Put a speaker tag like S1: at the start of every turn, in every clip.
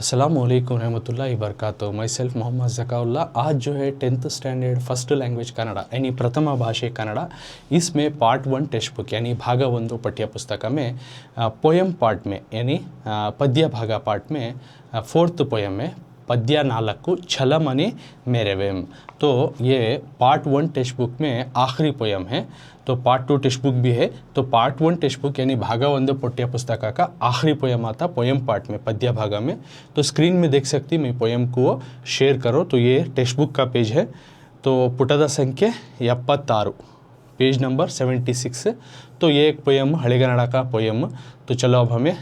S1: अस्सलामुअलैकुम रहमतुल्लाहि वबरकातुहू। My self Mohammad Zakaullah. आज जो है 10th स्टैंडर्ड फर्स्ट लैंग्वेज कನ್ನಡ यानी प्रथम भाषे कನ್ನಡ, इसमें पार्ट 1 टेक्स्ट बुक यानी भाग 1 पठ्य पुस्तक में पोयम पार्ट में यानी पद्य भाग पार्ट में 4th पोयम में पद्य 4 छलमने मेरेवेम। तो ये पार्ट 1 टेक्स्ट बुक में आखिरी पोयम है। तो पार्ट 2 टेक्स्ट बुक भी है। तो पार्ट 1 टेक्स्ट बुक यानी भाग 1 पठ्य पुस्तक का आखिरी पोयम आता पोयम पार्ट में पद्य भाग में। तो स्क्रीन में देख सकती मैं पोयम को शेयर करो। तो ये टेक्स्ट बुक का पेज है। तो पुटದ संख्ये 76, पेज नंबर 76। तो ये एक पोयम हलेगन्नड़ का पोयम। तो चलो अब हमें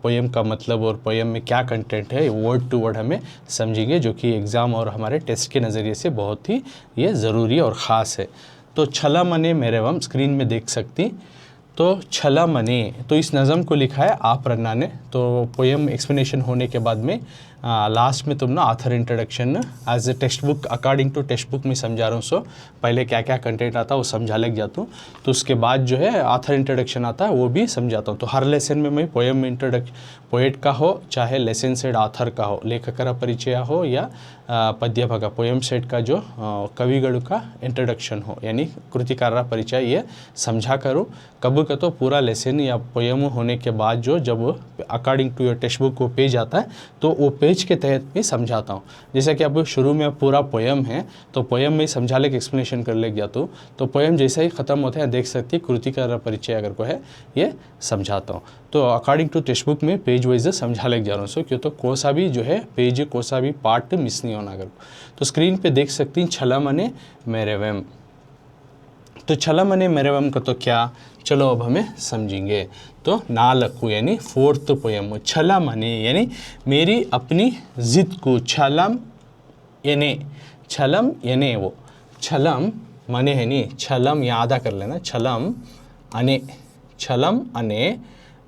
S1: पोयम का मतलब और पोयम में क्या कंटेंट है वर्ड टू वर्ड हमें समझेंगे, जो कि एग्ज़ाम और हमारे टेस्ट के नज़रिए से बहुत ही ये ज़रूरी और ख़ास है। तो छलमने मेरेवम स्क्रीन में देख सकती। तो छलमने, तो इस नज़म को लिखा है आप रन्ना ने। तो पोयम एक्सप्लेनेशन होने के बाद में लास्ट में तुम ना author introduction as a textbook according to textbook में समझा रहा हूँ। सो पहले क्या क्या कंटेंट आता है वो समझा लग जाता हूँ। तो उसके बाद जो है ऑथर इंट्रोडक्शन आता है वो भी समझाता हूँ। तो हर लेसन में मैं पोयम पोएट का हो चाहे लेसन सेट ऑथर का हो, लेखकर परिचय हो या पद्य भाग पोयम सेट का जो कविगढ़ का इंट्रोडक्शन हो यानी कृतिकार परिचय, ये समझा करूँ। कब का तो पूरा लेसन या पोयम होने के बाद जो जब according to your text book वो पेज आता है तो वो पेज के तहत भी समझाता हूँ। जैसे कि अब शुरू में पूरा पोयम है तो पोयम में समझा ले एक्सप्लेनेशन कर ले जाता हूँ। तो पोयम जैसा ही ख़त्म होता है देख सकती है कृतिकार परिचय अगर को है ये समझाता हूँ। तो अकॉर्डिंग टू टेक्स्ट बुक में पेज वाइज समझा ले जा रहा हूँ। सो क्यों तो कोसा भी जो है पेज कोसा भी पार्ट मिस नहीं होना अगर। तो स्क्रीन पे देख सकती हैं छलमने मेरेवेम। तो छलमने मेरेवेम का तो क्या, चलो अब हमें समझेंगे। तो 4 यानी 4th पोयम छलमने यानी मेरी अपनी ज़िद को, छलम यानी वो छलम मने है नहीं, छलम यादा कर लेना, छलम अने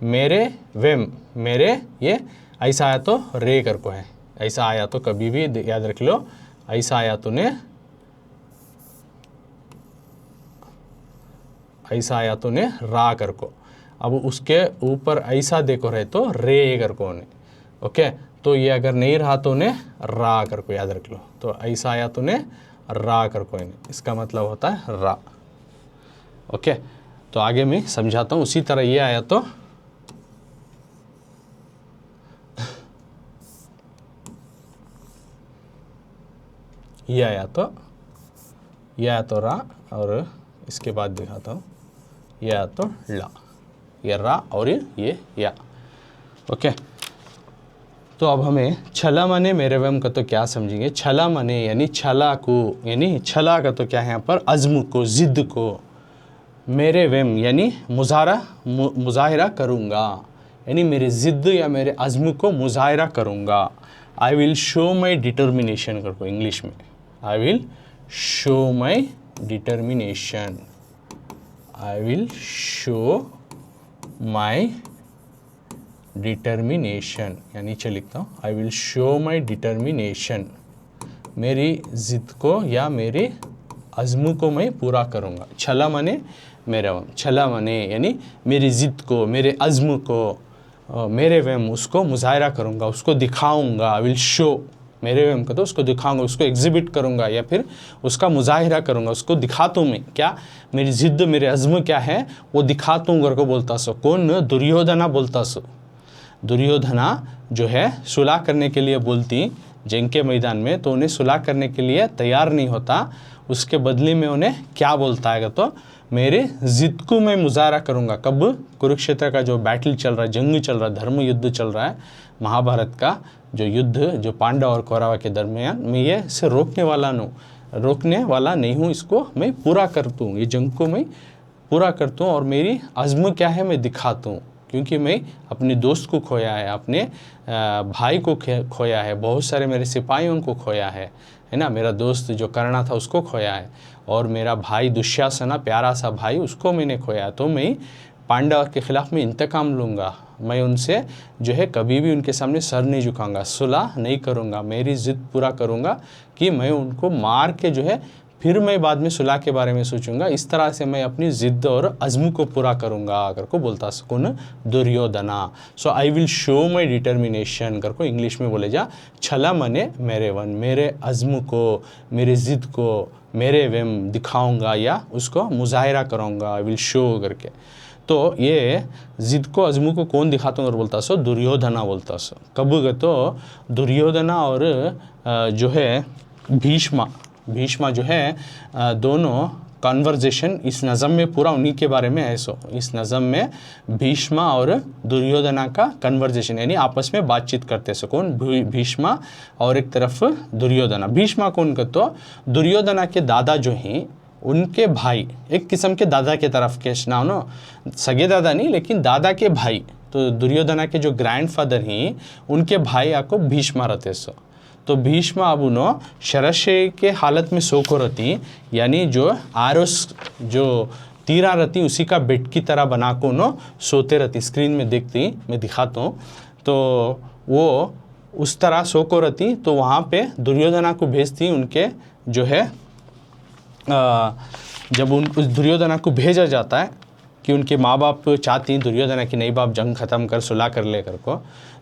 S1: मेरे वेम, मेरे ये ऐसा आया तो रे कर को है, ऐसा आया तो कभी भी याद रख लो, ऐसा आया तो ने, ऐसा आया तो ने रा कर को। अब उसके ऊपर ऐसा देखो रहे तो रे कर को ने, ओके। तो ये अगर नहीं रहा तो ने रा कर को याद रख लो। तो ऐसा आया तो ने रा कर को, इसका मतलब होता है रा, ओके। तो आगे मैं समझाता हूँ। उसी तरह ये आया तो ये आया तो रा, और इसके बाद दिखाता हूँ ये आया तो ला, ये रा और ये या, ओके। तो अब हमें छलमने मेरेवेम का तो क्या समझेंगे। छलमने यानी छला को, यानी छला का तो क्या है यहाँ पर अज़्म को, ज़िद को। मेरेवेम यानी मुज़ाहिरा करूँगा, यानी मेरे ज़िद या मेरे अज़्म को मुज़ाहिरा करूँगा। आई विल शो माई डिटर्मिनेशन कर को इंग्लिश में, I will show my determination. I will show my determination यानी नीचे लिखता हूँ I will show my determination। मेरी ज़िद को या मेरे अज़्म को मैं पूरा करूँगा। छलमने मेरेवेम, छलमने यानी मेरी ज़िद को, मेरे अज़्म को, मेरे वेम उसको मुज़ाहिरा करूँगा, उसको दिखाऊँगा। I will show मेरे वेम का तो उसको दिखाऊंगा, उसको एग्जिबिट करूंगा या फिर उसका मुजाहिरा करूंगा, उसको दिखाता हूँ मैं क्या, मेरी ज़िद्द मेरे अज़्म क्या है वो दिखाता हूँ करके बोलता सो। कौन, दुर्योधना बोलता सो। दुर्योधना जो है सुलह करने के लिए बोलती जंग के मैदान में, तो उन्हें सुलह करने के लिए तैयार नहीं होता। उसके बदले में उन्हें क्या बोलता है तो मेरे ज़िद को मैं मुजाहरा करूँगा। कब, कुरुक्षेत्र का जो बैटल चल रहा है, जंग चल रहा है, धर्म युद्ध चल रहा है, महाभारत का जो युद्ध जो पांडव और कौरव के दरमियान, मैं ये इसे रोकने वाला नहीं हूँ, इसको मैं पूरा करता हूँ, ये जंग को मैं पूरा करता हूँ। और मेरी अज़्म क्या है मैं दिखाता हूँ, क्योंकि मैं अपने दोस्त को खोया है, अपने भाई को खोया है, बहुत सारे मेरे सिपाहियों को खोया है ना। मेरा दोस्त जो कर्ण था उसको खोया है, और मेरा भाई दुशासन प्यारा सा भाई उसको मैंने खोया है। तो मैं पांडव के ख़िलाफ़ में इंतकाम लूँगा, मैं उनसे जो है कभी भी उनके सामने सर नहीं झुकाऊंगा, सुलह नहीं करूँगा, मेरी ज़िद पूरा करूँगा कि मैं उनको मार के जो है फिर मैं बाद में सुलह के बारे में सोचूंगा, इस तरह से मैं अपनी ज़िद और अज़्म को पूरा करूंगा अगर को बोलता सकून Duryodhana. So I will show my determination अगर को इंग्लिश में बोले जा छला मने मेरे वन, मेरे अज़्म को, मेरे ज़िद को, मेरे वेम दिखाऊंगा या उसको मुजाहिरा करूँगा, आई विल शो करके। तो ये ज़िद को अज़्म को कौन दिखाता और बोलता सो दुर्योधना बोलता सो। कब तो दुर्योधना और जो है भीष्मा जो है दोनों कन्वर्जेशन इस नज़म में पूरा उन्हीं के बारे में है। सो इस नज़म में भीष्मा और दुर्योधना का कन्वर्जेशन यानी आपस में बातचीत करते सो। कौन? भीष्मा और एक तरफ दुर्योधना। भीष्मा कौन का तो दुर्योधना के दादा जो हैं उनके भाई, एक किस्म के दादा के तरफ के नाम नो, सगे दादा नहीं लेकिन दादा के भाई। तो दुर्योधना के जो ग्रैंडफादर हैं उनके भाई आपको भीष्मा रहते सो। तो भीष्मा अब उन्हों शरशय के हालत में सो को रहती, यानी जो आरोस जो तीरा रहती उसी का बेड की तरह बना को उन्हों सोते रहती। स्क्रीन में देखती, मैं दिखाता हूँ। तो वो उस तरह सो को रहती, तो वहाँ पे दुर्योधना को भेजती। उनके जो है जब उस दुर्योधना को भेजा जाता है कि उनके माँ बाप चाहती हैं दुर्योधना की नहीं बाप जंग ख़त्म कर सुलह कर ले कर को,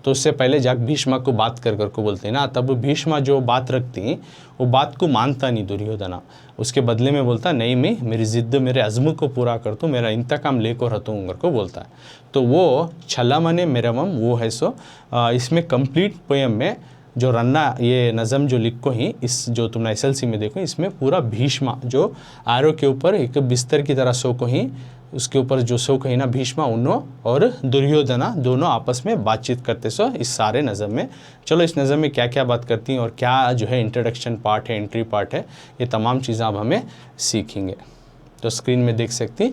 S1: तो उससे पहले जाके भीष्मा को बात कर को बोलते हैं ना। तब भीष्मा जो बात रखती वो बात को मानता नहीं दुर्योधना। उसके बदले में बोलता नहीं, मैं मेरी ज़िद्द मेरे अज़्म को पूरा कर दूँ, मेरा इंतकाम ले को रहता हूँ को बोलता है। तो वो छला मने मेरवम वो है। सो इसमें कंप्लीट पोएम में जो रन्ना ये नज़म जो लिख को ही इस जो तुमने SLC में देखो, इसमें पूरा भीष्मा जो आरो के ऊपर एक बिस्तर की तरह सो को ही, उसके ऊपर जो सो कहीं ना भीष्मा उन्हों और दुर्योधना दोनों आपस में बातचीत करते सो इस सारे नज़म में। चलो इस नज़म में क्या क्या बात करती हैं और क्या जो है इंट्रोडक्शन पार्ट है, एंट्री पार्ट है, ये तमाम चीज़ें अब हमें सीखेंगे। तो स्क्रीन में देख सकती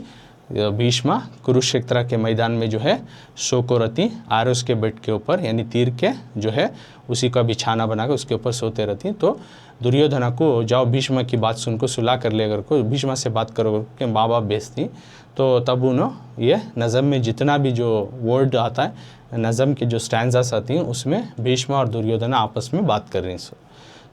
S1: भीष्मा कुरुक्षेत्र के मैदान में जो है सो को रहती, आरोस के बेड के ऊपर यानी तीर के जो है उसी का बिछाना बनाकर उसके ऊपर सोते रहती। तो दुर्योधना को जाओ भीष्मा की बात सुन को सुलह कर ले, को भीष्मा से बात करो के माँ बाप भेजती। तो तब उन्होंने ये नज़म में जितना भी जो वर्ड आता है, नज़म के जो स्टैंजास आती हैं उसमें भीष्मा और दुर्योधना आपस में बात कर रही हैं।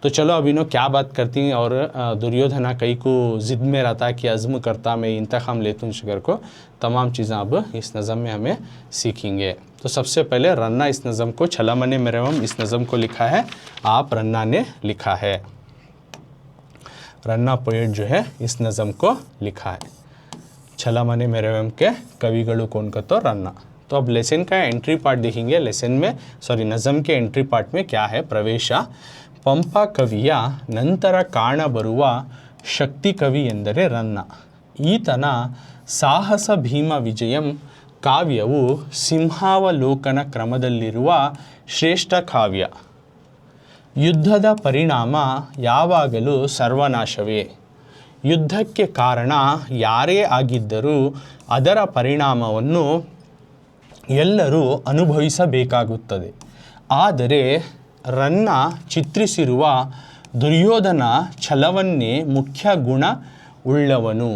S1: तो चलो अब इन्हों क्या बात करती हैं और दुर्योधना कई को ज़िद में रहता है कि अज़्म करता मैं इंतकाम लेता हूँ शिकर को, तमाम चीज़ें अब इस नज़म में हमें सीखेंगे। तो सबसे पहले रन्ना इस नज़म को छला मने मेरवम इस नज़म को लिखा है आप रन्ना ने लिखा है। रन्ना पोएट जो है इस नज़म को लिखा है। छला मने मेरवम के कविगळु कौन का तो रन्ना। तो अब लेसन का एंट्री पार्ट देखेंगे। लेसन में नज़म के एंट्री पार्ट में क्या है? प्रवेश ಪಂಪ ಕವಿಯ ನಂತರ ಕಾಣಬರುವ ಶಕ್ತಿ ಕವಿ ಎಂದರೆ ರನ್ನ. ಈತನ ಸಾಹಸ ಭೀಮ ವಿಜಯಂ ಕಾವ್ಯವು ಸಿಂಹಾವಲೋಕನ ಕ್ರಮದಲ್ಲಿರುವ ಶ್ರೇಷ್ಠ ಕಾವ್ಯ. ಯುದ್ಧದ ಪರಿಣಾಮ ಯಾವಾಗಲೂ ಸರ್ವನಾಶವೇ. ಯುದ್ಧಕ್ಕೆ ಕಾರಣ ಯಾರೇ ಆಗಿದ್ದರೂ ಅದರ ಪರಿಣಾಮವನ್ನು ಎಲ್ಲರೂ ಅನುಭವಿಸಬೇಕಾಗುತ್ತದೆ. ಆದರೆ ರನ್ನ ಚಿತ್ರಿಸಿರುವ ದುರ್ಯೋಧನ ಛಲವನ್ನೇ ಮುಖ್ಯ ಗುಣ ಉಳ್ಳವನು.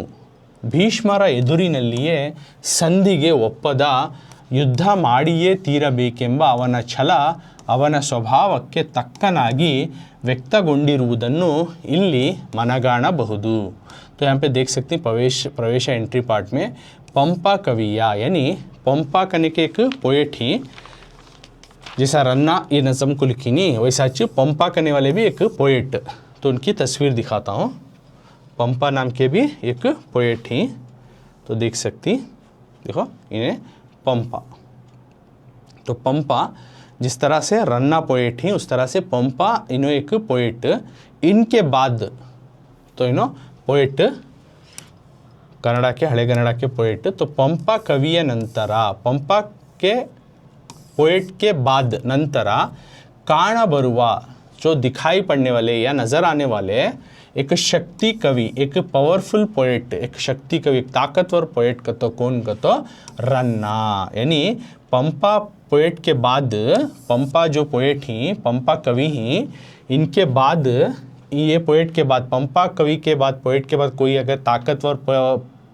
S1: ಭೀಷ್ಮರ ಎದುರಿನಲ್ಲಿಯೇ ಸಂಧಿಗೆ ಒಪ್ಪದ ಯುದ್ಧ ಮಾಡಿಯೇ ತೀರಬೇಕೆಂಬ ಅವನ ಛಲ ಅವನ ಸ್ವಭಾವಕ್ಕೆ ತಕ್ಕನಾಗಿ ವ್ಯಕ್ತಗೊಂಡಿರುವುದನ್ನು ಇಲ್ಲಿ ಮನಗಾಣಬಹುದು. तो यहाँ पे देख सकते हैं प्रवेश एंट्री पार्ट में पंपा कविया यानी पंपा करने के एक पोएट ही, जैसा रन्ना ये नज़म को लिखी नहीं वैसा पंपा करने वाले भी एक पोएट, तो उनकी तस्वीर दिखाता हूँ। पंपा नाम के भी एक पोएट ही, तो देख सकती देखो इन्हें पंपा। तो पंपा जिस तरह से रन्ना पोएट ही उस तरह से पंपा इन्हों एक पोएट। इनके बाद तो इन्हों पोएट कन्नड़ के हड़ेगन्नड़ के पोएट। तो पंपा कविಯ ನಂತರ पंपा के पोएट के बाद नंतर काणबरुव जो दिखाई पड़ने वाले या नज़र आने वाले एक शक्ति कवि, एक पावरफुल पोएट, एक शक्ति कवि, एक ताकतवर पोएट का तो कौन का तो रन्ना। यानी पंपा पोएट के बाद पंपा जो पोएट ही पंपा कवि ही, इनके बाद ये पोएट के बाद पंपा कवि के बाद पोएट के बाद कोई अगर ताकतवर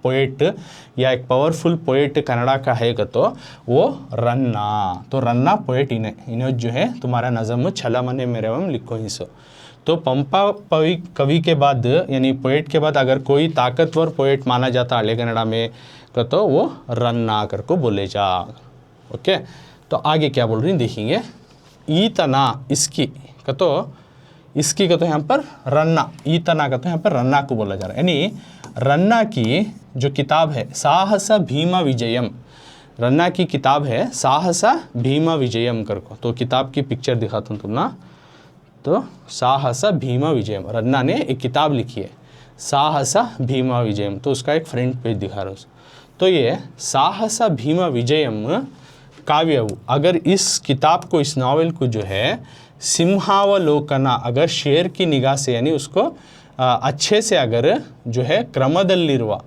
S1: पोएट या एक पावरफुल पोएट कन्नड़ा का है तो वो रन्ना। तो रन्ना पोएट इन्हें जो है तुम्हारा नज़म छला मने मेरवम लिखो ही सो। तो पंपा कवि के बाद यानी पोएट के बाद अगर कोई ताकतवर पोएट माना जाता हले कन्नड़ा में तो वो रन्ना कर को बोले जा। ओके, तो आगे क्या बोल रही देखेंगे। ईतना इसकी इसकी का तो यहाँ पर रन्ना, ईतना का तो यहाँ पर रन्ना को बोला जा रहा है। यानी रन्ना की जो किताब है साहस भीम विजयम, रन्ना की किताब है साहस भीम विजयम कर को। तो किताब की पिक्चर दिखाता हूँ तुम ना, तो साहस भीम विजयम, रन्ना ने एक किताब लिखी है साहस भीम विजयम, तो उसका एक फ्रंट पेज दिखा रहा हूँ। तो ये साहस भीम विजयम काव्य, अगर इस किताब को, इस नावल को जो है सिंहावलोकना, अगर शेर की निगाह से यानी उसको अच्छे से अगर जो है क्रमदल्लिरुवा,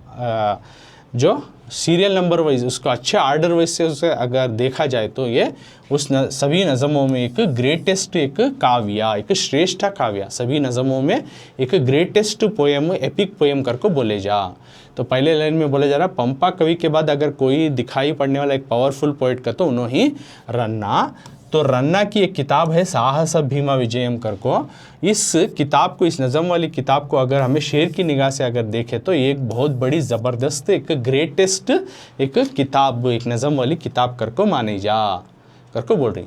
S1: जो सीरियल नंबर वाइज उसको अच्छे आर्डर वाइज से उसे अगर देखा जाए तो ये उस सभी नज़मों में एक ग्रेटेस्ट एक काव्य, एक श्रेष्ठ काव्य, सभी नज़मों में एक ग्रेटेस्ट पोएम, एपिक पोएम करको बोले जा। तो पहले लाइन में बोला जा रहा पंपा कवि के बाद अगर कोई दिखाई पड़ने वाला एक पावरफुल पोएट का तो उन्होंने ही रन्ना। तो रन्ना की एक किताब है साहस भीम विजयम कर को। इस किताब को, इस नज़म वाली किताब को अगर हमें शेर की निगाह से अगर देखें तो ये एक बहुत बड़ी ज़बरदस्त, एक ग्रेटेस्ट एक किताब, एक नज़म वाली किताब कर को मानी जा कर को बोल रही।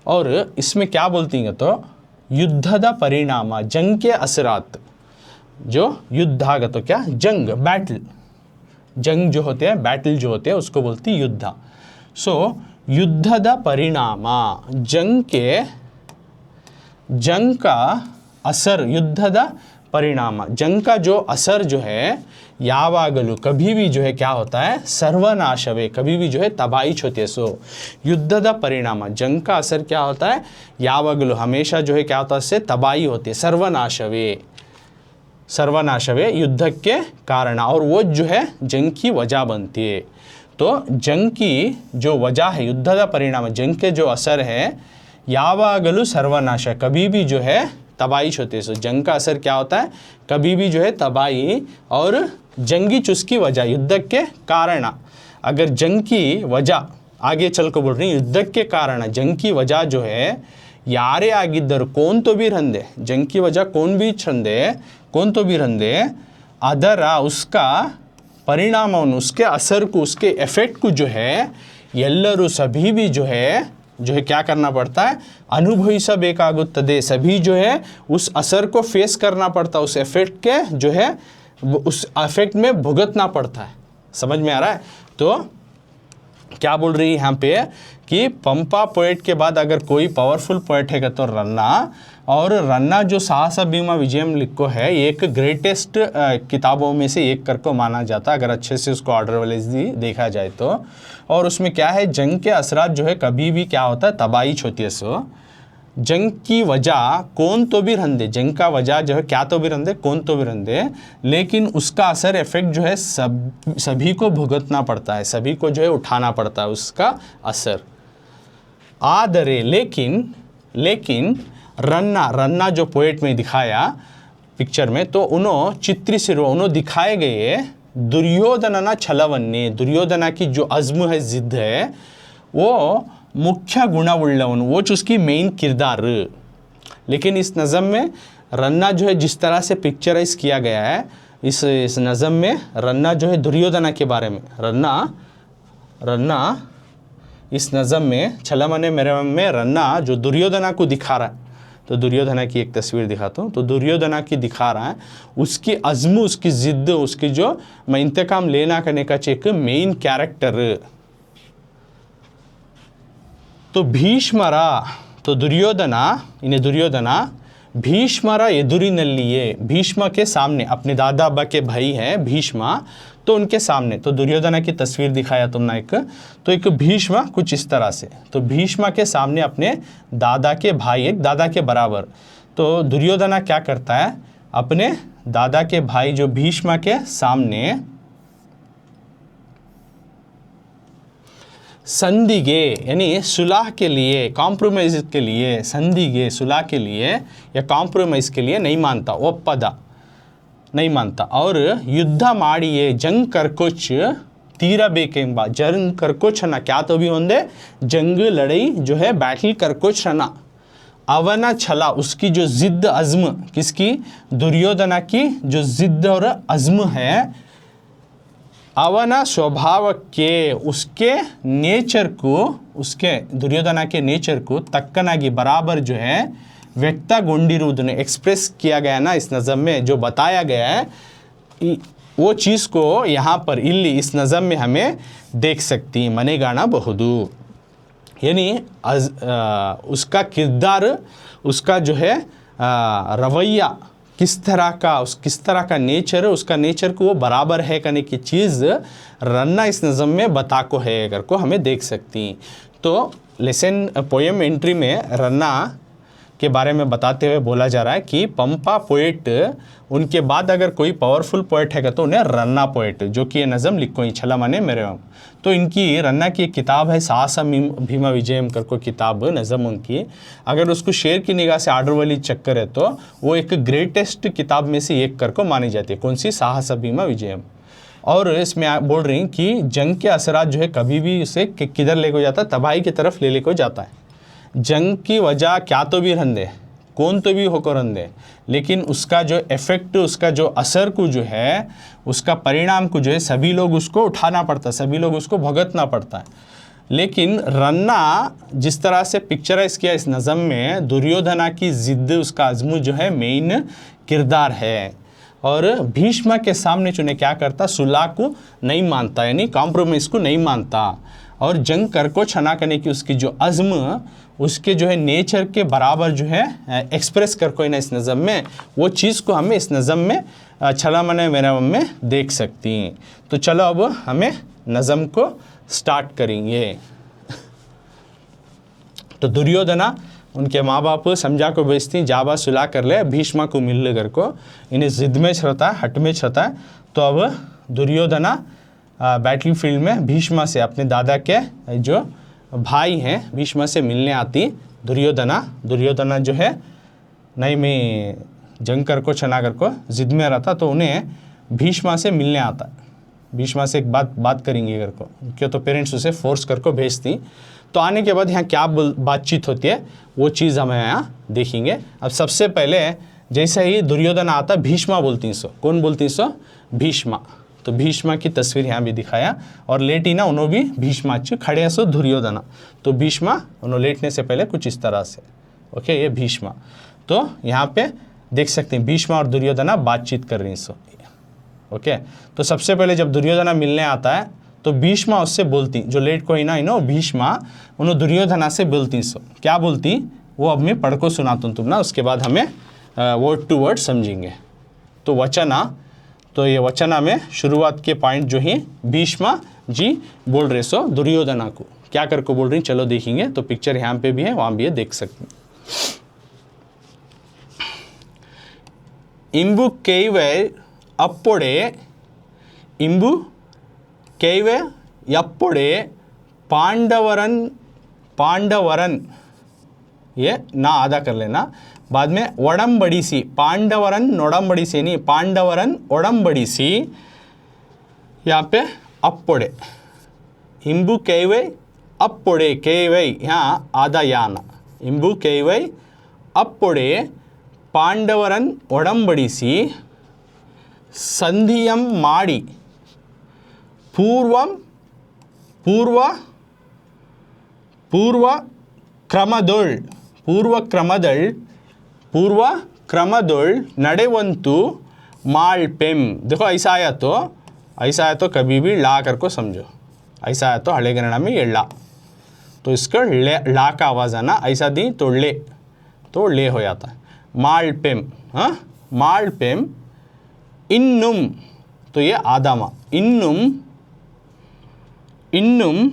S1: और इसमें क्या बोलती हैं तो युद्धदा परिणाम, जंग के असरात, जो युद्धागत तो क्या जंग, बैटल, जंग जो होते हैं, बैटल जो होते हैं उसको बोलती युद्ध। सो युद्धद परिणाम, जंग का असर, युद्धद परिणाम, जंग का जो असर जो है यावागलु, कभी भी जो है क्या होता है सर्वनाशवे, कभी भी जो है तबाही होती है। सो युद्धद परिणाम, जंग का असर क्या होता है यावागलु, हमेशा जो है क्या होता है इससे तबाही होती है, सर्वनाशवे, सर्वनाशवे युद्ध के कारण, और वो जो है जंग की वजह बनती है। तो जंग की जो वजह है, युद्ध का परिणाम, जंग के जो असर है यावागलु सर्वनाश, कभी भी जो है तबाही होती है। सो जंग का असर क्या होता है कभी भी जो है तबाही, और जंगी चुस्की वजह युद्ध के कारण, अगर जंग की वजह आगे चल कर बोल रही युद्ध के कारण, जंग की वजह जो है यारे आगिद्दर कौन तो भी रंदे, जंग की वजह कौन भी छंदे, कौन तो भी रंदे, अदरा उसका परिणाम, उसके असर को, उसके इफेक्ट को जो है एल्लरू सभी भी जो है क्या करना पड़ता है अनुभविसबेकागुत्तदे, सभी जो है उस असर को फेस करना पड़ता है, उस इफेक्ट के जो है उस इफेक्ट में भुगतना पड़ता है। समझ में आ रहा है। तो क्या बोल रही है यहाँ पे कि पंपा पोएट के बाद अगर कोई पावरफुल पोएट है तो रन्ना, और रन्ना जो साहस भीम विजयम लिखो है एक ग्रेटेस्ट किताबों में से एक करके माना जाता है अगर अच्छे से उसको ऑर्डर वाइज देखा जाए तो। और उसमें क्या है जंग के असरात जो है कभी भी क्या होता है तबाही होती है। सो जंग की वजह कौन तो भी रंदे, जंग का वजह जो है क्या तो भी रंदे, कौन तो भी रंदे, लेकिन उसका असर इफेक्ट जो है सभी को भुगतना पड़ता है, सभी को जो है उठाना पड़ता है उसका असर। आदरे लेकिन रन्ना जो पोएट में दिखाया पिक्चर में, तो उन्होंने चित्रिसिरो उन्होंने दिखाए गए दुर्योधना छलवन्ने, दुर्योधना की जो अज़्म है, जिद है, वो मुख्य गुणवुल्लवन, वो उसकी मेन किरदार। लेकिन इस नज़म में रन्ना जो है जिस तरह से पिक्चराइज किया गया है इस नज़म में, रन्ना जो है दुर्योधना के बारे में, रन्ना इस नज़म में छलमने मेरे में रन्ना जो दुर्योधना को दिखा रहा है, तो दुर्योधना की एक तस्वीर दिखाता हूँ, तो दुर्योधना की दिखा रहा है उसकी अज़्म, उसकी ज़िद्द, उसकी जो मैं इंतकाम लेना करने का एक मेन कैरेक्टर। तो भीष्मरा, तो दुर्योधना भीष्मरा एदुरिनल्लिये, भीष्म के सामने, अपने दादा अब्बा के भाई हैं भीष्मा, तो उनके सामने, तो दुर्योधना की तस्वीर दिखाया तुमने एक, तो एक भीष्म कुछ इस तरह से, तो भीष्म के सामने अपने दादा के भाई, एक दादा के बराबर, तो दुर्योधना क्या करता है अपने दादा के भाई जो भीष्म के सामने संधिगे यानी सुलह के लिए, कॉम्प्रोमाइज़ के लिए, संधिगे सुलह के लिए या कॉम्प्रोमाइज़ के लिए नहीं मानता, वो पदा नहीं मानता, और युद्ध माड़िए जंग करकोच ತೀರಬೇಕೆಂಬ, जंग करकोच रहना, क्या तो भी होंगे जंग लड़ाई जो है बैटल करकोच रहना, अवना छला, उसकी जो जिद्द अज़्म, किसकी, दुर्योधना की जो जिद्द और अज़्म है, अवना स्वभाव के, उसके नेचर को, उसके दुर्योधना के नेचर को तक्कनागी बराबर जो है व्यक्तगोंडिरुदु, एक्सप्रेस किया गया ना इस नज़म में, जो बताया गया है वो चीज़ को यहाँ पर इल्ली इस नज़म में हमें देख सकती मनेगाना बहुदू, यानी उसका किरदार, उसका जो है रवैया किस तरह का नेचर, उसका नेचर को वो बराबर है करने की चीज़ रन्ना इस नज़म में बता को है अगर को हमें देख सकती। तो लेसन पोएम एंट्री में रन्ना के बारे में बताते हुए बोला जा रहा है कि पंपा पोएट, उनके बाद अगर कोई पावरफुल पोएट है तो उन्हें रन्ना पोएट, जो कि ये नज़म लिखो ही छला माने मेरे। तो इनकी रन्ना की एक किताब है साहसा भीमा विजयम कर को किताब नज़म उनकी, अगर उसको शेर की निगाह से आर्डर वाली चक्कर है तो वो एक ग्रेटेस्ट किताब में से एक कर को मानी जाती है। कौन सी, साहसा भीमा विजयम। और इसमें आप बोल रही कि जंग के असरात जो है कभी भी उसे किधर लेके जाता है, तबाही की तरफ ले लेके जाता है। जंग की वजह क्या तो भी रंदे, कौन तो भी होकर रंदे, लेकिन उसका जो इफ़ेक्ट, उसका जो असर को जो है, उसका परिणाम को जो है सभी लोग उसको उठाना पड़ता है, सभी लोग उसको भुगतना पड़ता है। लेकिन रन्ना जिस तरह से पिक्चराइज किया इस नज़म में, दुर्योधना की ज़िद्द, उसका अज़्म जो है मेन किरदार है। और भीष्म के सामने चुने क्या करता, सुलह को नहीं मानता, यानी कॉम्प्रोमाइज़ को नहीं मानता, और जंग कर को छना करने की उसकी जो अज़्म, उसके जो है नेचर के बराबर जो है एक्सप्रेस कर कोई ना इस नज़म में, वो चीज़ को हमें इस नज़म में छला मने मेरा में देख सकती हैं। तो चलो अब हमें नज़म को स्टार्ट करेंगे। तो दुर्योधना उनके माँ बाप समझा को भेजती, जाबा सुलह कर ले, भीष्मा को मिल ले घर को, इन्हें ज़िद में छता है, हट में छता है। तो अब दुर्योधना बैटल फील्ड में भीष्मा से, अपने दादा के जो भाई हैं भीष्मा से मिलने आती दुर्योधना जो है नहीं मैं जंग कर को छना कर को ज़िद में रहता, तो उन्हें भीष्मा से मिलने आता। भीष्मा से एक बात करेंगे कर को, क्यों तो पेरेंट्स उसे फोर्स कर को भेजती। तो आने के बाद यहाँ क्या बातचीत होती है वो चीज़ हमें यहाँ देखेंगे। अब सबसे पहले जैसे ही दुर्योधन आता, भीष्मा बोलती सो, कौन बोलती सो, भीष्मा। तो भीष्मा की तस्वीर यहाँ भी दिखाया, और लेटी ना उन्होंने भी भीष्मा खड़े सो दुर्योधना, तो भीष्मा उन्होंने लेटने से पहले कुछ इस तरह से, ओके, ये भीष्मा। तो यहाँ पे देख सकते हैं भीष्मा और दुर्योधना बातचीत कर रही सो, ओके। तो सबसे पहले जब दुर्योधना मिलने आता है तो भीष्मा उससे बोलती, जो लेट को ही ना इनो भीष्मा उन्होंने दुर्योधना से बोलती सो, क्या बोलती वो अब मैं पढ़ को सुनाता हूँ तुम ना, उसके बाद हमें वर्ड टू वर्ड समझेंगे। तो वचना, तो ये वचना में शुरुआत के पॉइंट जो है भीष्मा जी बोल रहे सो दुर्योधना को, क्या कर को बोल रही, चलो देखेंगे। तो पिक्चर यहाँ पे भी है, वहाँ भी है, देख सकते हैं। इंबु केवे अप्पोड़े, इंबु केवे यप्पोड़े पांडवरन, ये ना आधा कर लेना, बाद में ओडंबडिसी, पांडवरन नोडंबडिसी नहीं, पांडवरन ओडंबडिसी, यहाँ पे अप्पोड़े, इंबु केवे अप्पोड़े, केवे यहाँ आधा याना, इंबु केवे अप्पोड़े पांडवरन ओडंबडिसी संधियम माड़ी, पूर्व क्रमदोल नडेवंतु मालपेम। देखो ऐसा आया तो कभी भी ला कर को समझो, ऐसा आया तो हले गणना में ये ला, तो इसका ला का आवाज़ आना, ऐसा दी तो ले हो जाता है। मालपेम, हाँ, मालपेम। इन्नुम, तो ये आदामा, इन्नुम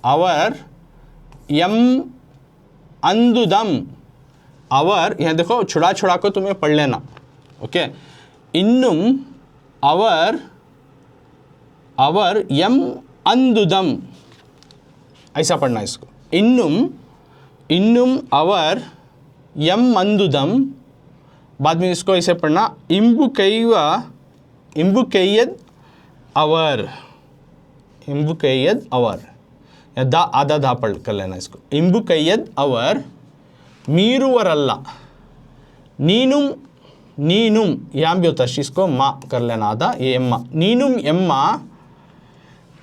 S1: अवर यम अंदुदम, अवर, यहाँ देखो छुड़ा को तुम्हें पढ़ लेना, ओके। इन्नुम अवर यम अंदुदम, ऐसा पढ़ना इसको, इन्नुम अवर यम अंदुदम। बाद में इसको ऐसे पढ़ना, इंबु कैयद अवर, या दा आधा धा पढ़ कर लेना इसको। इंबु कय्यद अवर मीरुवरल्ला, नीनुम नीनुम यहाँ भी होता है, इसको माँ कर लेना आधा, ये एम्मा, नीनुम एम्मा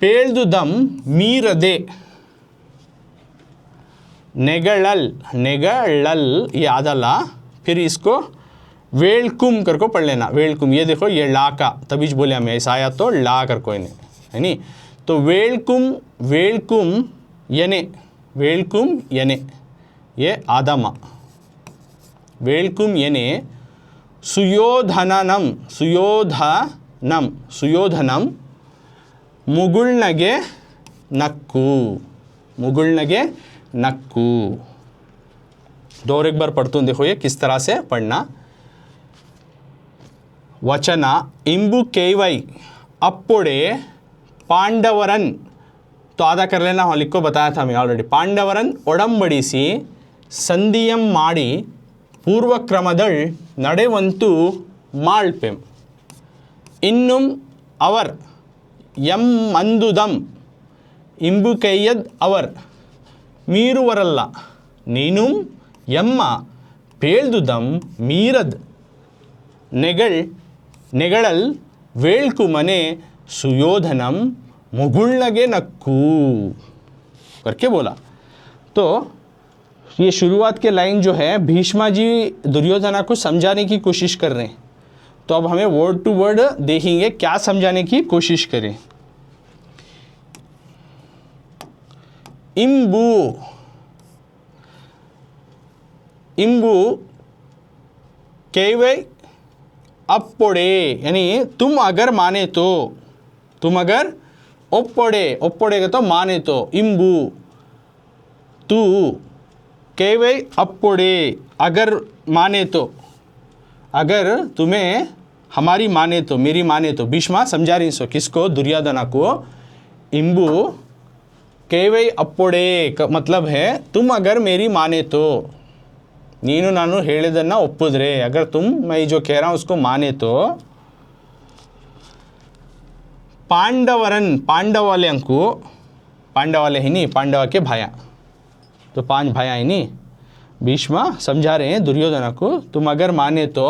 S1: पेल्दुदम मीरदे, नेगड़ल नेगड़ल ये आधा ला, फिर इसको वेलकुम करको पढ़ लेना, वेलकुम, ये देखो ये ला का तभी बोले हमें, ऐसा आया तो ला कर कोई नहीं है नी, तो वेलकुम वेलकुम यने, वेलकुम यने ये आधा माँ, वेलकुम यने सुयोधनम सुयोधनम सुयोधनम मुगुल्नगे नक्कू, मुगुल्नगे नक्कू। दो और एक बार पढ़ता हूँ, देखो ये किस तरह से पढ़ना। वचन इंबु केवई अप्पुड़े पांडवरन, तो आधा कर लेना, हाँ लिख को बताया था मैं ऑलरेडी, पांडवरन ओडंबडिसी संधियम माड़ी पूर्व क्रमदल नडेवंतु माल्पेम, इन्नुम अवर यम मंदुदम इंबु केयद अवर मीरुवरल्ला, नीनुम यम्मा पेल्दुदम मीरद, नेगल नेगड़ल वेल्कुमने सुयोधनम मुगुल्नगे नक्कू करके बोला। तो ये शुरुआत के लाइन जो है भीष्मा जी दुर्योधना को समझाने की कोशिश कर रहे हैं, तो अब हमें वर्ड टू वर्ड देखेंगे क्या समझाने की कोशिश करें। इंबु इंबु केवे अप्पोड़े, यानी तुम अगर माने तो, तुम अगर ओप्पोड़े, ओप्पोड़े तो माने तो, इंबु तू, केवे अप्पोड़े अगर माने तो, अगर तुम्हें हमारी माने तो, मेरी माने तो, भीष्मा समझा रही सो किसको, दुर्योधना को। इंबु केवे अप्पोड़े का मतलब है तुम अगर मेरी माने तो, नीनु नानु हेळिदन्न ओप्पुद्रे, अगर तुम मैं जो कह रहा हूँ उसको माने तो, पांडवरन पांडवाले को, पांडवाले ही नहीं पांडवा के भाया, तो 5 भाया ही नहीं, भीष्मा समझा रहे हैं दुर्योधना को, तुम अगर माने तो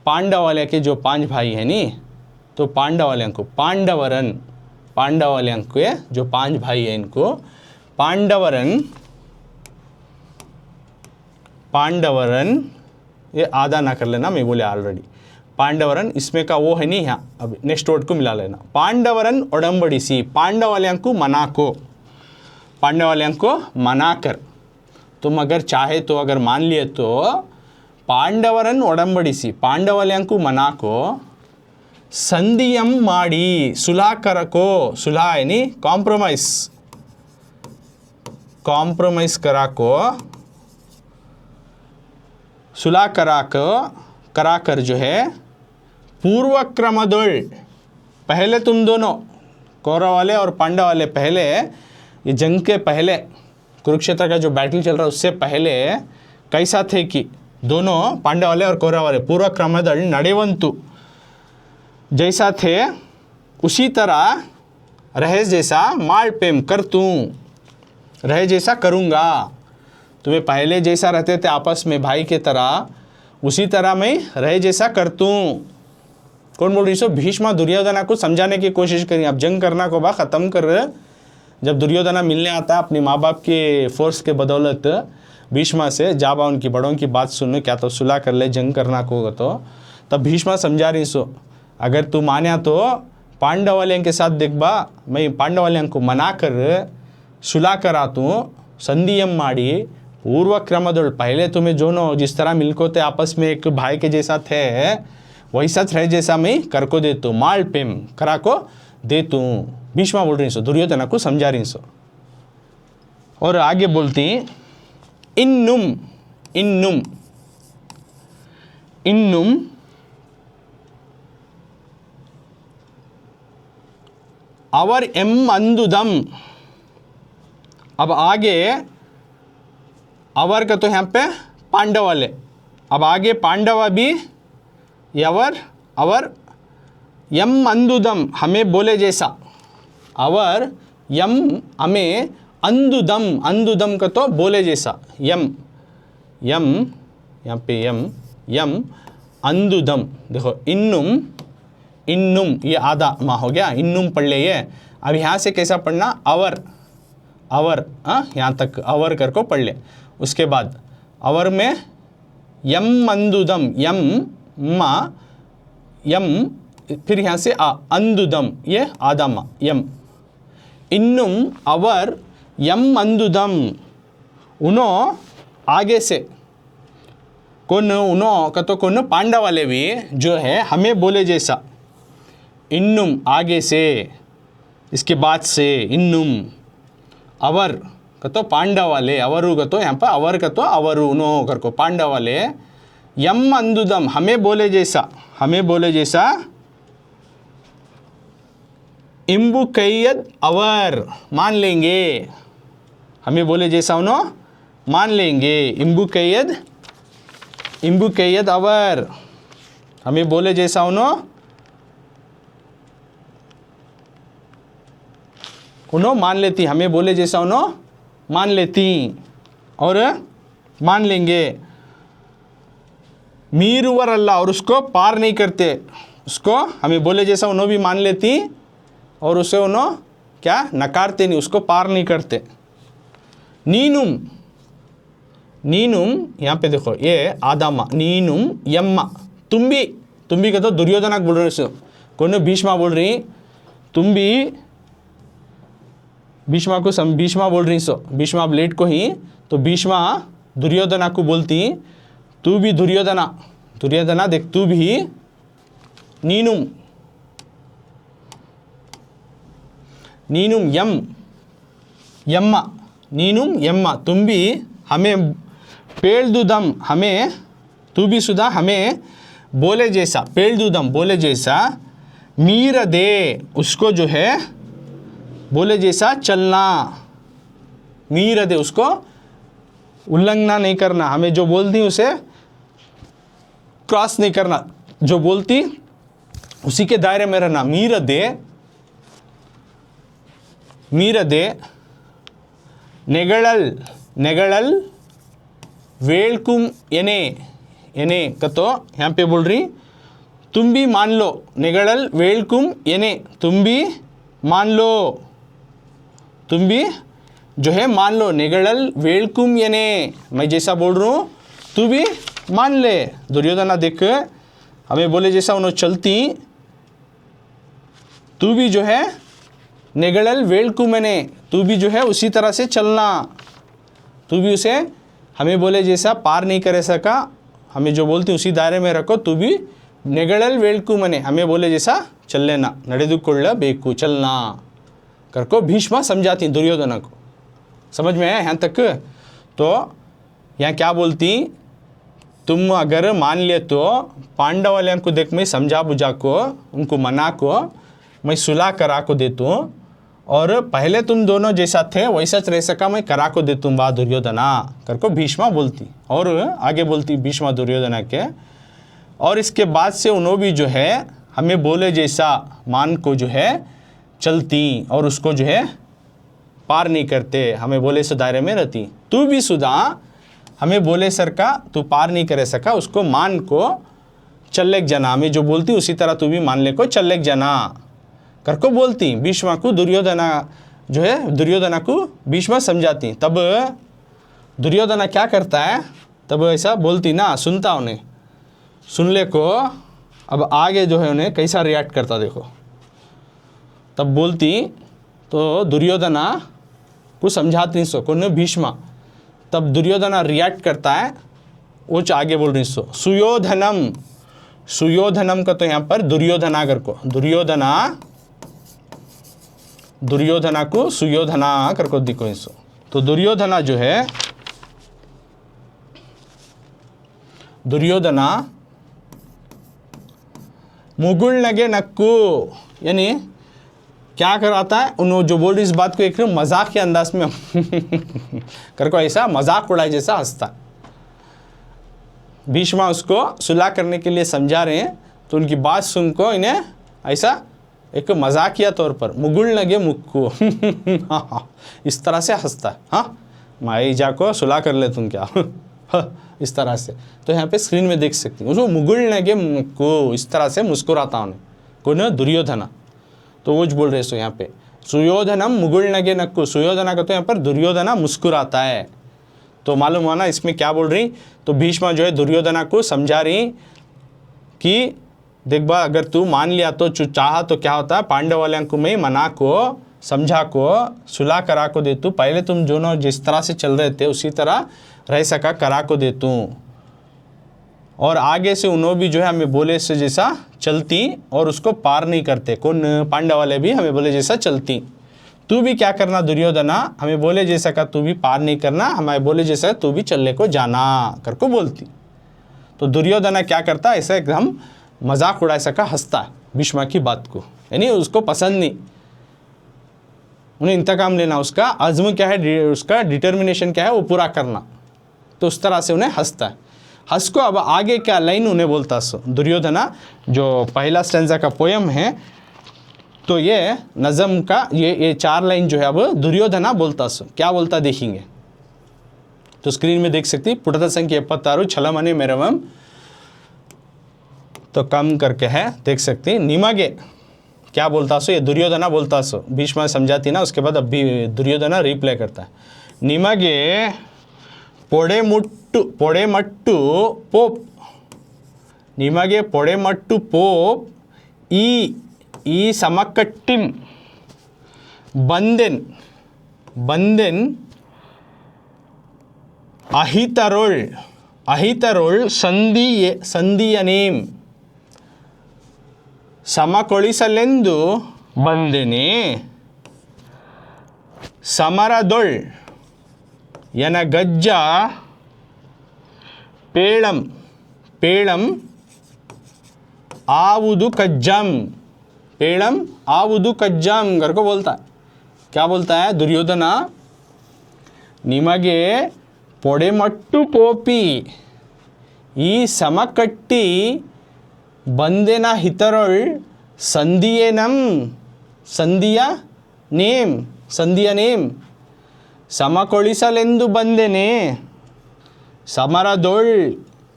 S1: पांडवाले के जो 5 भाई हैं नी, तो पांडवाले को पांडवरन, पांडवाले के जो 5 भाई हैं इनको पांडवरन, पांडवरन ये आधा ना कर लेना, मैं बोले ऑलरेडी पांडवरन, इसमें का वो है नहीं, यहाँ अब नेक्स्ट वर्ड को मिला लेना। पांडवरन ओडंबडिसी, पांडवालियों को मना को, पांडवालियों को मना कर, तुम अगर चाहे तो, अगर मान लिए तो, पांडवरन ओडंबडिसी पांडवालियों को मना को, संधियम माड़ी सुलह कर को, सुलह यानी कॉम्प्रोमाइज, कॉम्प्रोमाइज करा को, सुलह करा कर जो है पूर्व क्रमदोल, पहले तुम दोनों कौरव वाले और पांडव वाले पहले, ये जंग के पहले कुरुक्षेत्र का जो बैटल चल रहा है उससे पहले कैसा थे कि दोनों पांडव वाले और कौरव वाले पूर्व क्रमदल नडेवंतु जैसा थे उसी तरह रहे जैसा माल्पेम कर तूँ, रहे जैसा करूँगा, तुम्हें पहले जैसा रहते थे आपस में भाई के तरह, उसी तरह मैं रहे जैसा कर तूँ। कौन बोल रही सो, भीष्मा दुर्योधना को समझाने की कोशिश करी, अब जंग करना को बा ख़त्म कर। जब दुर्योधना मिलने आता अपने माँ बाप के फोर्स के बदौलत भीष्मा से, जाबा उनकी बड़ों की बात सुन, क्या तो सुलह कर ले, जंग करना को, तो तब भीष्मा समझा रही सो, अगर तू मान्या तो पांडव वाले के साथ देखबा, मैं पांडव वाले को मना कर सुलह करा तूँ, संधियम माड़ी पूर्व क्रमदोल, पहले तुम्हें दोनों जिस तरह मिलको थे आपस में एक भाई के जैसा थे, वैसा रहे जैसा मैं कर को दे तू, माल पेम करा को दे तू, भीष्मा बोल रही सो, दुर्योधना को समझा रही सो। और आगे बोलती इन्नुम इन्नुम इन्नुम अवर एम अंदुदम, अब आगे अवर का तो यहाँ पे पांडव वाले, अब आगे पांडवा भी यवर अवर यम अंदुदम हमें बोले जैसा, अवर यम हमें अंदुदम, अंदुदम का तो बोले जैसा, यम यम यहाँ पे यम अंदुदम, देखो इन्नुम इन्नुम ये आधा माँ हो गया, इन्नुम पढ़ ले ये। अब यहाँ से कैसा पढ़ना, अवर अवर, यहाँ तक अवर कर को पढ़ ले। उसके बाद अवर में यम अंदुदम, यम मा यम, फिर यहाँ से अंदुदम ये आधा मा, यम इन्नुम अवर यम अंदुदम, उनो आगे से कौन, उनो का तो कौन, पांडव वाले भी जो है हमें बोले जैसा, इन्नुम आगे से, इसके बाद से इन्नुम, अवर का तो पांडव वाले, अवरु का तो यहाँ पर अवर का तो अवरु, उनो कर को पांडव वाले, यम अंदुदम हमें बोले जैसा, हमें बोले जैसा, इम्बु कैयद अवर मान लेंगे, हमें बोले जैसा उनो मान लेंगे, इम्बु कैयद अवर हमें बोले जैसा उनो मान लेती, हमें बोले जैसा उनो मान लेती और मान लेंगे। मीरुवर अल्लाह, और उसको पार नहीं करते, उसको हमें बोले जैसा उनो भी मान लेती और उसे उनो क्या नकारते नहीं, उसको पार नहीं करते। नीनुम, नीनुम यहाँ पे देखो ये आदामा, नीनुम यम्मा, तुम भी का तो दुर्योधना बोल रहे हो, कौन भीष्मा बोल रही, तुम भी भीष्मा को भीष्मा बोल रही सो, भीष्मा ब्लेड को ही, तो भीष्मा दुर्योधना को बोलती, तू भी दुर्योधना, दुर्योधना देख तू भी, नीनुम नीनुम यम्मा, नीनुम यम्मा, तुम भी हमें पेलदुदम, हमें तू भी सुधा हमें बोले जैसा, पेलदुदम बोले जैसा, मीर दे उसको जो है बोले जैसा चलना, मीर दे उसको उल्लंघना नहीं करना, हमें जो बोलती उसे क्रॉस नहीं करना, जो बोलती उसी के दायरे में रहना। मीर दे नेगड़ल वेलकुम यने का तो यहाँ पे बोल रही, तुम भी मान लो, नेगड़ल वेलकुम यने तुम भी मान लो, तुम भी जो है मान लो, नेगड़ल वेलकुम यने मैं जैसा बोल रहा हूँ तू भी मान ले। दुर्योधना देख हमें बोले जैसा उन्होंने चलती, तू भी जो है नेगड़ल वेलकुम यने तू भी जो है उसी तरह से चलना, तू भी उसे हमें बोले जैसा पार नहीं करे सका, हमें जो बोलती उसी दायरे में रखो, तू भी नेगड़ल वेलकू मने हमें बोले जैसा चल लेना, नडेदुಕೊಳ್ಳ बेकू चलना करको भीष्मा समझाती दुर्योधना को। समझ में आया यहाँ तक? तो यहाँ क्या बोलती, तुम अगर मान ले तो पांडव वाले को देख मैं समझा बुझा को, उनको मना को मैं सुलह करा को देता हूँ, और पहले तुम दोनों जैसा थे वैसा रह सका मैं करा को देता हूँ बा दुर्योधना करको भीष्मा बोलती। और आगे बोलती भीष्मा दुर्योधना के, और इसके बाद से उन्होंने भी जो है हमें बोले जैसा मान को जो है चलती और उसको जो है पार नहीं करते, हमें बोले से दायरे में रहती। तू भी सुधा हमें बोले सर का तू पार नहीं करे सका, उसको मान को चल्लेक जना, में जो बोलती उसी तरह तू भी मान ले को चल्लेक जना करको बोलती। भीष्मा को दुर्योधना जो है दुर्योधना को भीष्मा समझाती। तब दुर्योधना क्या करता है, तब ऐसा बोलती ना, सुनता उन्हें, सुन ले को अब आगे जो है उन्हें कैसा रिएक्ट करता देखो। तब बोलती तो दुर्योधना को समझाती सो कौन भीष्मा, तब दुर्योधना रिएक्ट करता है, वो आगे बोल रही सो सुयोधनम, सुयोधनम का तो यहाँ पर दुर्योधना कर को, दुर्योधना को सुयोधना कर को दिखो इसो। तो दुर्योधना जो है, दुर्योधना मुगुल नगे नक्कू, यानी क्या कराता है उन्होंने जो बोल रही इस बात को एक मजाक के अंदाज में कर को ऐसा मजाक उड़ाए जैसा हंसता। भीष्मा उसको सुलह करने के लिए समझा रहे हैं, तो उनकी बात सुन को इन्हें ऐसा एक मजाकिया तौर पर मुगुल लगे मुक्कू इस तरह से हंसता है, हाँ माई जा को सुलह कर ले तुम क्या इस तरह से। तो यहाँ पे स्क्रीन में देख सकती हूँ उसको मुगुल लगे मुक्कू, इस तरह से मुस्कुराता उन्हें कौन, दुर्योधना। तो वो बोल रहे सो यहाँ पे सुयोधनम मुगुल नगे नक्कू, सुयोधना का तो यहाँ पर दुर्योधना मुस्कुराता है। तो मालूम हुआ ना इसमें क्या बोल रही। तो भीष्मा जो है दुर्योधना को समझा रही कि देख बा अगर तू मान लिया तो चाहा तो क्या होता है, पांडव वाले को मैं मना को समझा को सुलह करा को दे तू, पहले तुम जो न जिस तरह से चल रहे थे उसी तरह रह सका करा को दे तू, और आगे से उन्होंने भी जो है हमें बोले से जैसा चलती और उसको पार नहीं करते। कौन, पांडव वाले भी हमें बोले जैसा चलती। तू भी क्या करना दुर्योधना, हमें बोले जैसा का तू भी पार नहीं करना, हमें बोले जैसा तू भी चलने को जाना कर को बोलती। तो दुर्योधना क्या करता, ऐसा एकदम मजाक उड़ा सका हंसता भीष्मा की बात को, यानी उसको पसंद नहीं, उन्हें इंतकाम लेना, उसका अज़्म क्या है, उसका डिटर्मिनेशन क्या है वो पूरा करना। तो उस तरह से उन्हें हंसता है। हंस को अब आगे क्या लाइन उन्हें बोलता सो दुर्योधना, जो पहला स्टेंजा का पोयम है, तो ये नज़म का ये 4 लाइन जो है अब दुर्योधना बोलता सो क्या बोलता देखेंगे। तो स्क्रीन में देख सकती पुटता संख्या 76 छलमने मेरवम, तो कम करके है देख सकती। निमगे क्या बोलता सो, ये दुर्योधना बोलता सो, भीष्मा समझाती ना, उसके बाद अब भी दुर्योधना रिप्लाई करता है। निमगे पोड़े मट्टू पोप, निमगे पोड़े मट्टू पोप ई समकट्टिम बंदेन अहितरोल संधियनेम ಸಮಕೊಳಿಸಲೆಂದು ಬಂದೆನೆ ಸಮರದೊಳ್ ಎನಗಜ್ಜ ಪೇಳಂ आവുदु कज्जम करके बोलता है। क्या बोलता है दुर्योधना, निमगे पोड़े मट्टू पोपी ई समकट्टी बंदेना हितरोल संधिया नेम ಸಮಕೊಳಿಸಲೆಂದು ಬಂದೆನೆ ಸಮರದೊಳ್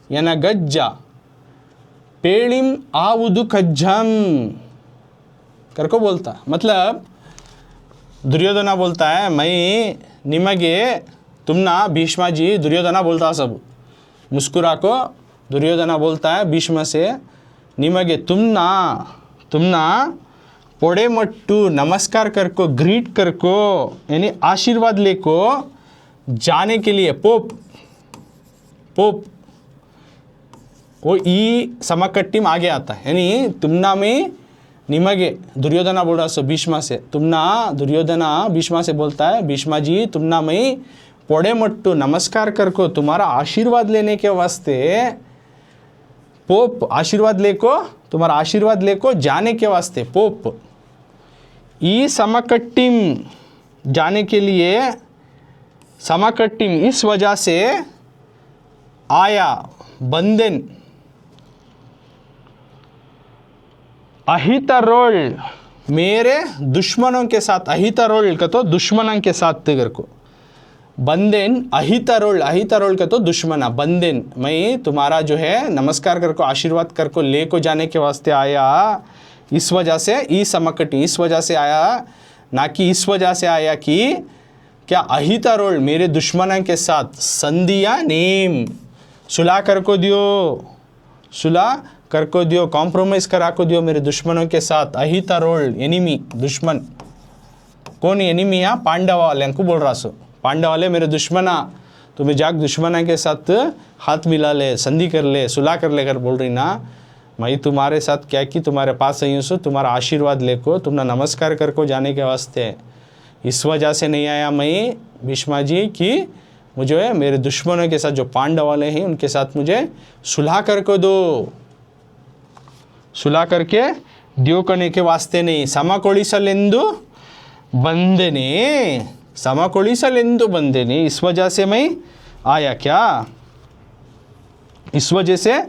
S1: ಎನಗಜ್ಜ पेड़िम आउदु कज्जम करको बोलता। मतलब दुर्योधना बोलता है मैं निमगे तुम ना, भीष्मा जी दुर्योधना बोलता सब मुस्कुरा को दुर्योधना बोलता है भीष्मा से, निमगे तुम ना पोड़े मट्टू नमस्कार करको ग्रीट करको यानी आशीर्वाद लेको जाने के लिए पोप वो ई समकट्टी में आगे आता है, यानी तुमना में निमगे दुर्योधना बोल रहा सो भीष्मा से, तुमना दुर्योधना भीष्मा से बोलता है भीष्मा जी तुमना में पोड़े मट्टू नमस्कार करको तुम्हारा आशीर्वाद लेने के वास्ते, पोप आशीर्वाद लेको तुम्हारा आशीर्वाद लेको जाने के वास्ते पोप ई समकट्टिम जाने के लिए समकट्टिम इस वजह से आया बंदन अहितरोल मेरे दुश्मनों के साथ, अहितरोल का तो दुश्मनों के साथ तेगर को बंदेन अहितरोल का तो दुश्मना बंदेन मैं तुम्हारा जो है नमस्कार कर को आशीर्वाद कर को ले को जाने के वास्ते आया, इस वजह से ई समकटी इस वजह से आया, ना कि इस वजह से आया कि क्या अहितरोल मेरे दुश्मनों के साथ संधिया नेम सुलह कर को दियो, सुलह कर को दियो, कॉम्प्रोमाइज़ करा को दियो मेरे दुश्मनों के साथ। अहितरोल एनिमी दुश्मन, कौन एनिमी है, पांडव वाले को बोल रहा सो, पांडव वाले मेरे दुश्मना, तुम्हें जाग दुश्मना के साथ हाथ मिला ले, संधि कर ले, सुलह कर ले कर बोल रही ना, मैं तुम्हारे साथ क्या कि तुम्हारे पास आई हूँ सो तुम्हारा आशीर्वाद लेको, तुमने नमस्कार कर को जाने के वास्ते, इस वजह से नहीं आया मैं भीष्मा जी कि मुझे मेरे दुश्मनों के साथ जो पांडव वाले हैं उनके साथ मुझे सुलह कर को दो, सुलह करके दियो करने के वास्ते नहीं। समकोलिसलेंदु बंदेने इस वजह से मैं आया, क्या इस वजह से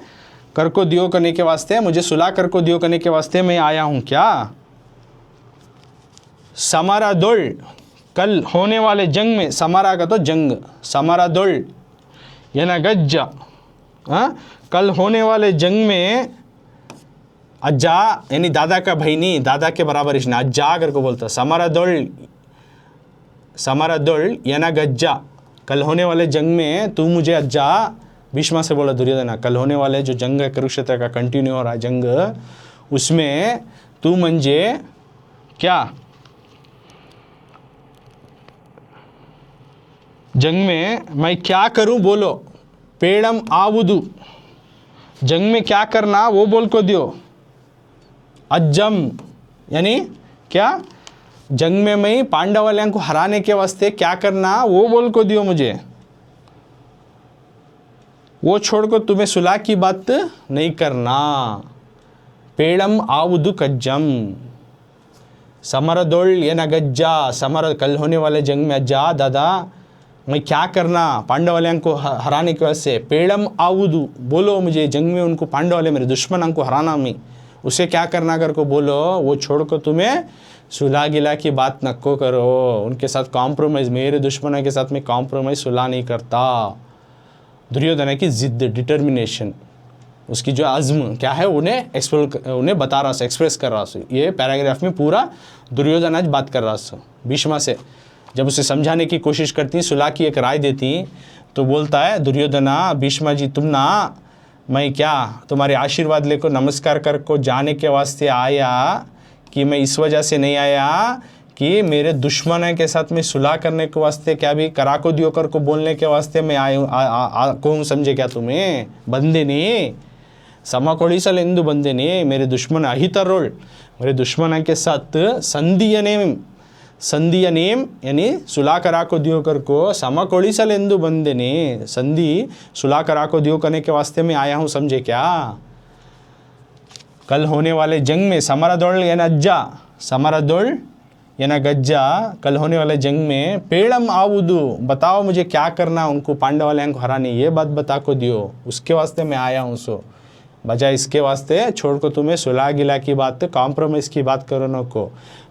S1: कर को दियो करने के वास्ते, मुझे सुलह कर को दियो करने के वास्ते मैं आया हूँ क्या। समरादोल, कल होने वाले जंग में, समरा का तो जंग, समरादोल याना गज्जा, हाँ, कल होने वाले जंग में, अज्जा यानी दादा का भाई नहीं, दादा के बराबर इसने अज्जा करके बोलता, समरादोल, समरादोल याना गज्जा, कल होने वाले जंग में तू मुझे अज्जा, भीष्मा से बोला दुर्योधना, कल होने वाले जो जंग है कुरुक्षेत्र का कंटिन्यू हो रहा है जंग, उसमें तू मुझे क्या, जंग में मैं क्या करूं बोलो, पेड़म आवुदु, जंग में क्या करना वो बोल को दियो, अज्जम यानी क्या, जंग में मैं पांडव वालों को हराने के वास्ते क्या करना वो बोल को दियो मुझे, वो छोड़कर तुम्हें सुलह की बात नहीं करना, पेड़म आवुदु कज्जम, समरदोल ये न गज्जा, समर कल होने वाले जंग में अज्जा दादा मैं क्या करना पांडव वालों को हराने की वजह से, पेड़म आवुदु बोलो मुझे, जंग में उनको पांडव वाले मेरे दुश्मनों को हराना, मैं उसे क्या करना कर को बोलो, वो छोड़ को तुम्हें सुलह गिला की बात नको करो, उनके साथ कॉम्प्रोमाइज़, मेरे दुश्मनों के साथ मैं कॉम्प्रोमाइज़ सुलह नहीं करता। दुर्योधन की ज़िद्द, डिटर्मिनेशन, उसकी जो अज़्म क्या है उन्हें बता रहा था, एक्सप्रेस कर रहा था। ये पैराग्राफ में पूरा दुर्योधन आज बात कर रहा था भीष्मा से, जब उसे समझाने की कोशिश करती, सुलह की एक राय देती, तो बोलता है दुर्योधना, भीष्मा जी तुम ना, मैं क्या तुम्हारे आशीर्वाद लेकर नमस्कार कर को जाने के वास्ते आया, कि मैं इस वजह से नहीं आया कि मेरे दुश्मन के साथ में सुलह करने के वास्ते, क्या भी करा को दियो कर को बोलने के वास्ते मैं आया कौन समझे क्या तुम्हें, बंदे नहीं समकोड़ीसल इंदु बंदे नहीं, मेरे दुश्मन अहितरोल, मेरे दुश्मन के साथ संधियनेम यानी सुलह करा को दियो कर को, समकोड़ीसल इंदु बंदे ने, संधि सुलह करा को दियो करने के वास्ते मैं आया हूँ, समझे क्या। कल होने वाले जंग में, समरादोल याना अज्जा, समरादोल याना गज्जा, कल होने वाले जंग में, पेड़म आवुदु बताओ मुझे क्या करना उनको पांडव वाले को हराने, ये बात बता को दियो, उसके वास्ते मैं आया हूँ। सो बजाय इसके वास्ते छोड़ को तुम्हें सुलह गिला की बात, कॉम्प्रोमाइज़ की बात करो को,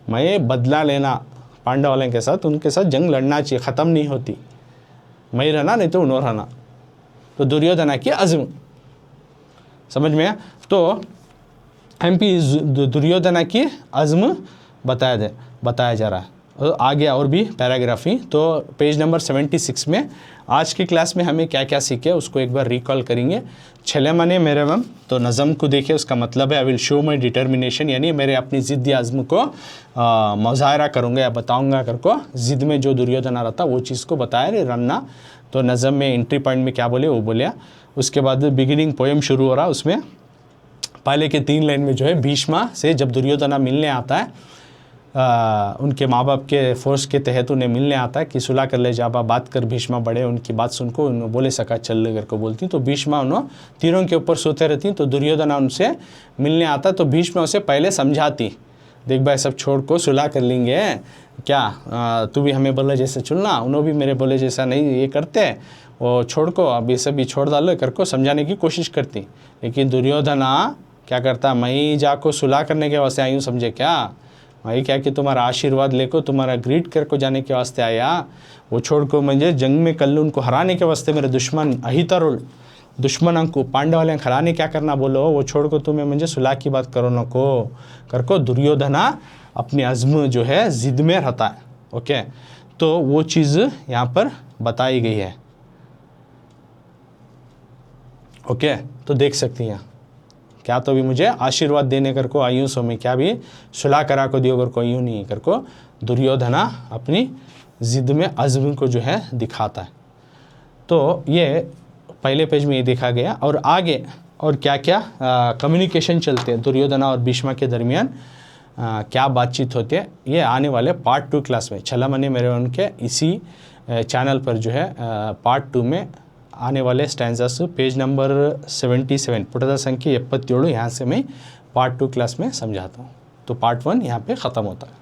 S1: मैं बदला लेना पांडव वाले के साथ, उनके साथ जंग लड़ना चाहिए, ख़त्म नहीं होती, मैं रहना नहीं तो उन्होंने रहना। तो दुर्योधना की अज़्म समझ में आया। तो दुर्योधना की अज़्म बताया जा रहा है। और आगे और भी पैराग्राफी, तो पेज नंबर 76 में आज की क्लास में हमें क्या क्या सीखे उसको एक बार रिकॉल करेंगे। छले मने मेरे वम, तो नज़म को देखिए, उसका मतलब है आई विल शो माई डिटर्मिनेशन, यानी मेरे अपनी ज़िद या अज़्म को मुज़ाहरा करूँगा या बताऊँगा कर को, ज़िद में जो दुर्योधना रहता वो चीज़ को बताया रे रन्ना। तो नज़म में एंट्री पॉइंट में क्या बोले वो बोलिया। उसके बाद बिगिनिंग पोएम शुरू हो रहा, उसमें पहले के 3 लाइन में जो है भीष्मा से जब दुर्योधना मिलने आता है, उनके माँ बाप के फोर्स के तहत उन्हें मिलने आता है कि सुलह कर ले जाबा, बात कर। भीष्मा बड़े उनकी बात सुनको उन्होंने बोले सका चल कर को बोलती, तो भीष्मा उन्होंने तीरों के ऊपर सोते रहती। तो दुर्योधना उनसे मिलने आता, तो भीष्मा उसे पहले समझाती, देख भाई सब छोड़ को सुलह कर लेंगे क्या, तू भी हमें बोले जैसे चुनना, उन्होंने भी मेरे बोले जैसा नहीं ये करते, वो छोड़ को अब ये सब भी छोड़ डालो कर को समझाने की कोशिश करती। लेकिन दुर्योधना क्या करता, मैं जाको सुलह करने के वास्ते आई हूँ, समझे क्या, मैं क्या कि तुम्हारा आशीर्वाद लेको, तुम्हारा ग्रीट कर को जाने के वास्ते आया, वो छोड़ को मुझे जंग में कल उनको हराने के वास्ते मेरे दुश्मन अहितरुल दुश्मन को पांडव वाले हराने क्या करना बोलो, वो छोड़ को तुम्हें मुझे सुलह की बात करो न को कर को दुर्योधना अपनी अज़्म जो है ज़िद में रहता है। ओके, तो वो चीज़ यहाँ पर बताई गई है। ओके, तो देख सकती हैं क्या, तो भी मुझे आशीर्वाद देने कर को आयु सो मैं क्या भी सुलह करा को दियो कर को यूँ नहीं कर को दुर्योधना अपनी ज़िद में अज़्म को जो है दिखाता है। तो ये पहले पेज में ये देखा गया। और आगे और क्या क्या कम्युनिकेशन चलते हैं दुर्योधना और भीष्मा के दरमियान, क्या बातचीत होती है, ये आने वाले पार्ट 2 क्लास में छला मने मेरे उनके इसी चैनल पर जो है पार्ट 2 में आने वाले स्टैंजास पेज नंबर 77 पुटदा संख्या 77 यहाँ से मैं पार्ट 2 क्लास में समझाता हूँ। तो पार्ट 1 यहाँ पे ख़त्म होता है।